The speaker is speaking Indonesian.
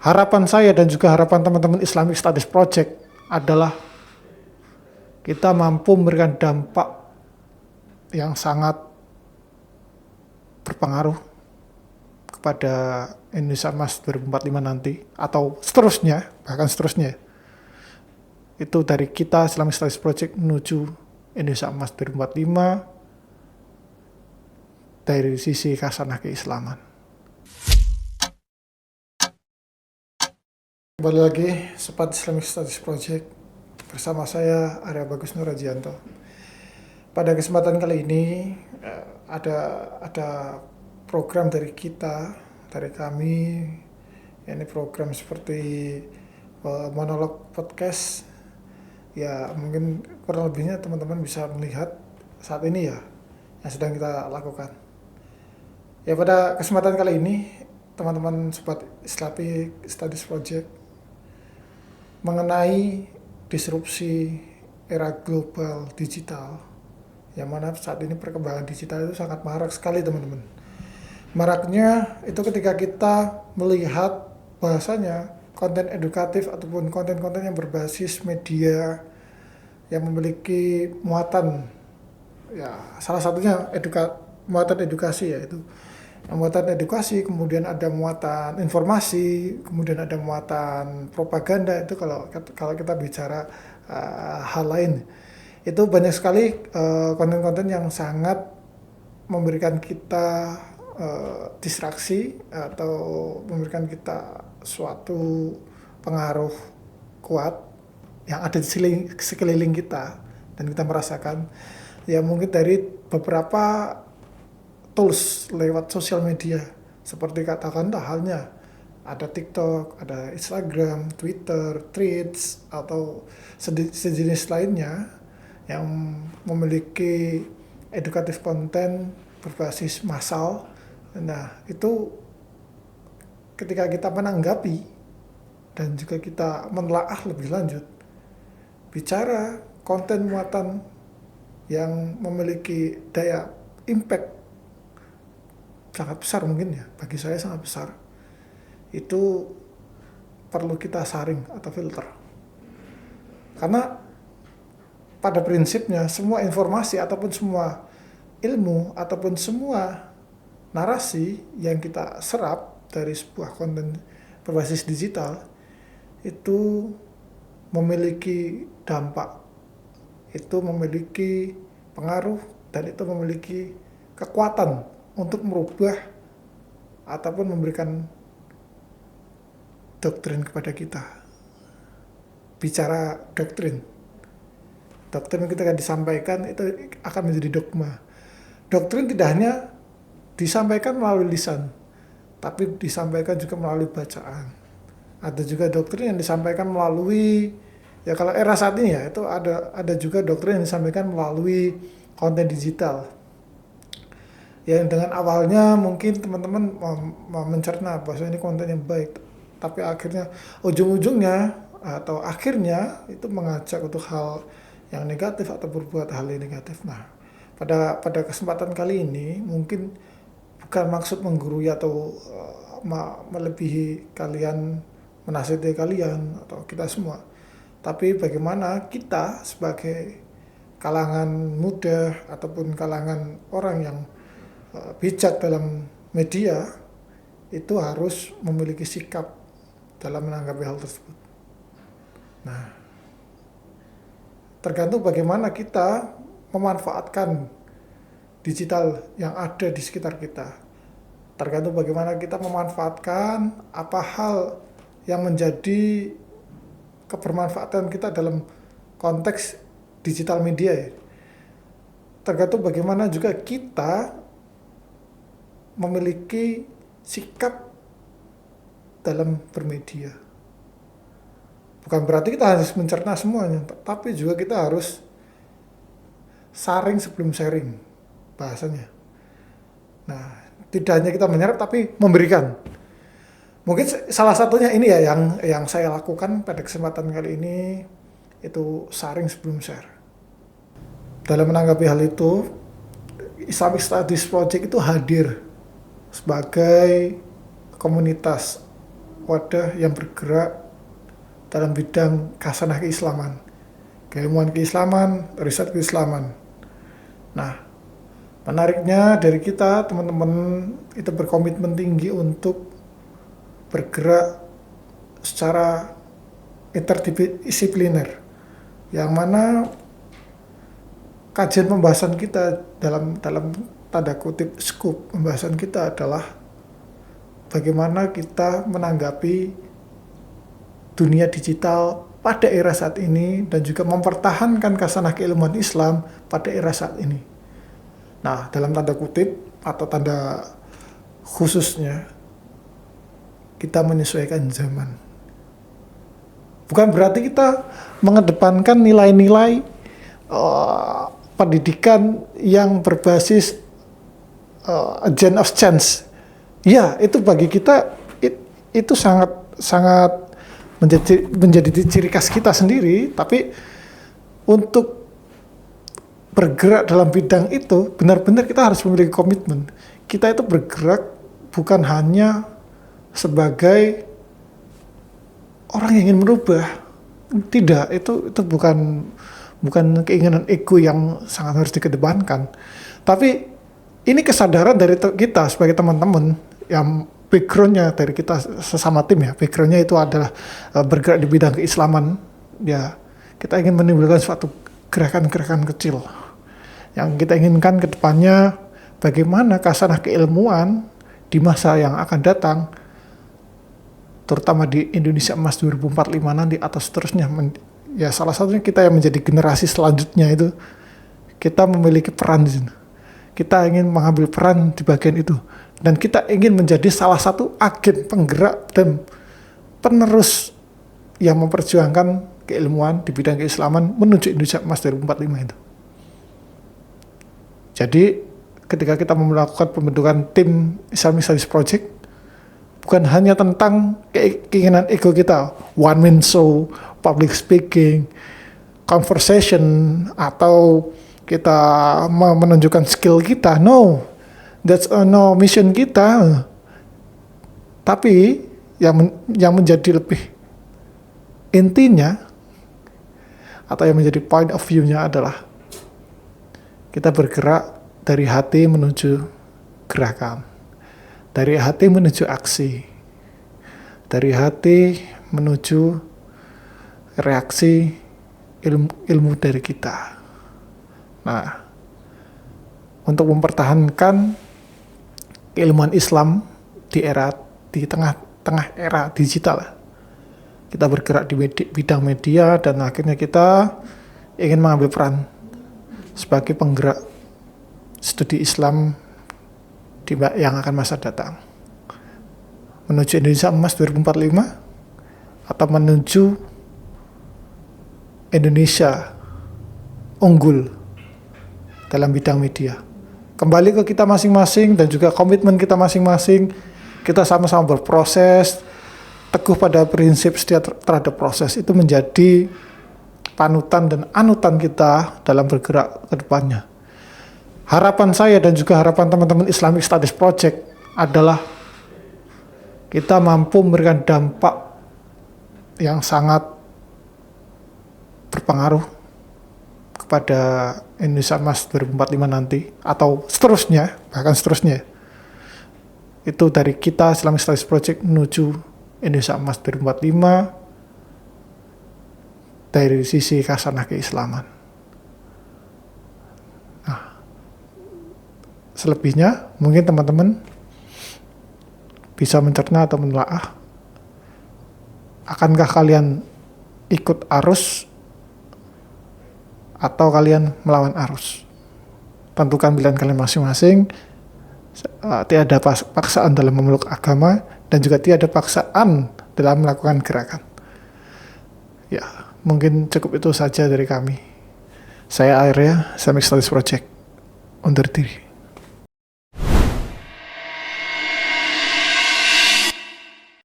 Harapan saya dan juga harapan teman-teman Islamic Studies Project adalah kita mampu memberikan dampak yang sangat berpengaruh kepada Indonesia Emas 2045 nanti atau seterusnya, bahkan seterusnya. Itu dari kita Islamic Studies Project menuju Indonesia Emas 2045 dari sisi khasanah keislaman. Kembali lagi Sobat Islamic Studies Project bersama saya Arya Bagus Nurajianto. Pada kesempatan kali ini ada program dari kita, dari kami, ini program seperti monolog podcast. Ya mungkin kurang lebihnya teman-teman bisa melihat saat ini ya yang sedang kita lakukan. Ya pada kesempatan kali ini teman-teman Sobat Islamic Studies Project mengenai disrupsi era global digital, yang mana saat ini perkembangan digital itu sangat marak sekali teman-teman. Maraknya itu ketika kita melihat bahasanya konten edukatif ataupun konten-konten yang berbasis media yang memiliki muatan, ya salah satunya muatan edukasi, yaitu muatan edukasi, kemudian ada muatan informasi, kemudian ada muatan propaganda. Itu kalau kita bicara hal lain, itu banyak sekali konten-konten yang sangat memberikan kita distraksi atau memberikan kita suatu pengaruh kuat yang ada di sekeliling kita dan kita merasakan ya mungkin dari beberapa tools lewat sosial media, seperti katakanlah halnya ada TikTok, ada Instagram, Twitter, Threads, atau sejenis lainnya yang memiliki edukatif konten berbasis massal. Nah itu ketika kita menanggapi dan juga kita menelaah lebih lanjut, bicara konten muatan yang memiliki daya impact sangat besar, mungkin ya bagi saya sangat besar, itu perlu kita saring atau filter. Karena pada prinsipnya semua informasi ataupun semua ilmu ataupun semua narasi yang kita serap dari sebuah konten berbasis digital itu memiliki dampak, itu memiliki pengaruh, dan itu memiliki kekuatan untuk merubah ataupun memberikan doktrin kepada kita. Bicara doktrin yang kita akan disampaikan itu akan menjadi dogma. Doktrin tidak hanya disampaikan melalui lisan, tapi disampaikan juga melalui bacaan. Ada juga doktrin yang disampaikan melalui, ya kalau era saat ini ya itu ada juga doktrin yang disampaikan melalui konten digital. Ya dengan awalnya mungkin teman-teman mencerna bahwa ini konten yang baik, tapi akhirnya ujung-ujungnya atau akhirnya itu mengajak untuk hal yang negatif atau berbuat hal yang negatif. Nah, pada kesempatan kali ini mungkin bukan maksud menggurui atau melebihi kalian, menasihati kalian atau kita semua, tapi bagaimana kita sebagai kalangan muda ataupun kalangan orang yang bijak dalam media itu harus memiliki sikap dalam menanggapi hal tersebut. Nah, tergantung bagaimana kita memanfaatkan digital yang ada di sekitar kita. Tergantung bagaimana kita memanfaatkan apa hal yang menjadi kebermanfaatan kita dalam konteks digital media ya. Tergantung bagaimana juga kita memiliki sikap dalam bermedia. Bukan berarti kita harus mencerna semuanya, tapi juga kita harus saring sebelum sharing bahasanya. Nah, tidak hanya kita menyerap tapi memberikan. Mungkin salah satunya ini ya yang saya lakukan pada kesempatan kali ini, itu saring sebelum share. Dalam menanggapi hal itu, Islamic Studies Project itu hadir sebagai komunitas wadah yang bergerak dalam bidang khasanah keislaman, keilmuan keislaman, riset keislaman. Nah, menariknya dari kita teman-teman itu berkomitmen tinggi untuk bergerak secara interdisipliner, yang mana kajian pembahasan kita dalam tanda kutip scope pembahasan kita adalah bagaimana kita menanggapi dunia digital pada era saat ini dan juga mempertahankan khasanah keilmuan Islam pada era saat ini. Nah, dalam tanda kutip atau tanda khususnya, kita menyesuaikan zaman. Bukan berarti kita mengedepankan nilai-nilai pendidikan yang berbasis agent of change. Ya, itu bagi kita itu sangat menjadi ciri khas kita sendiri, tapi untuk bergerak dalam bidang itu benar-benar kita harus memiliki komitmen. Kita itu bergerak bukan hanya sebagai orang yang ingin merubah, tidak, itu bukan keinginan ego yang sangat harus dikedepankan, tapi ini kesadaran dari kita sebagai teman-teman yang backgroundnya dari kita sesama tim ya, backgroundnya itu adalah bergerak di bidang keislaman ya. Kita ingin menimbulkan suatu gerakan-gerakan kecil yang kita inginkan ke depannya, bagaimana khasanah keilmuan di masa yang akan datang, terutama di Indonesia Emas 2045 nanti atau seterusnya. Ya, salah satunya kita yang menjadi generasi selanjutnya itu, kita memiliki peran di sini. Kita ingin mengambil peran di bagian itu. Dan kita ingin menjadi salah satu agen penggerak dan penerus yang memperjuangkan keilmuan di bidang keislaman menuju Indonesia Emas 2045 itu. Jadi ketika kita melakukan pembentukan tim Islamic Studies Project, bukan hanya tentang keinginan ego kita, one man show, public speaking, conversation, atau kita menunjukkan skill kita. No, that's no mission kita. Tapi yang menjadi lebih intinya atau yang menjadi point of view-nya adalah kita bergerak dari hati menuju gerakan, dari hati menuju aksi, dari hati menuju reaksi ilmu dari kita. Nah, untuk mempertahankan keilmuan Islam di tengah era digital, kita bergerak di bidang media dan akhirnya kita ingin mengambil peran sebagai penggerak studi Islam yang akan masa datang menuju Indonesia Emas 2045 atau menuju Indonesia unggul dalam bidang media. Kembali ke kita masing-masing dan juga komitmen kita masing-masing. Kita sama-sama berproses, teguh pada prinsip setia terhadap proses. Itu menjadi panutan dan anutan kita dalam bergerak ke depannya. Harapan saya dan juga harapan teman-teman Islamic Studies Project adalah kita mampu memberikan dampak yang sangat berpengaruh kepada Indonesia Emas 2045 nanti atau seterusnya, bahkan seterusnya. Itu dari kita Islamic Studies Project menuju Indonesia Emas 2045 dari sisi khasanah keislaman. Nah, selebihnya mungkin teman-teman bisa mencerna atau menelaah. Akankah kalian ikut arus atau kalian melawan arus? Tentukan pilihan kalian masing-masing. Tidak ada paksaan dalam memeluk agama dan juga tidak ada paksaan dalam melakukan gerakan. Ya, mungkin cukup itu saja dari kami. Saya Arya, Islamic Studies Project, undur diri.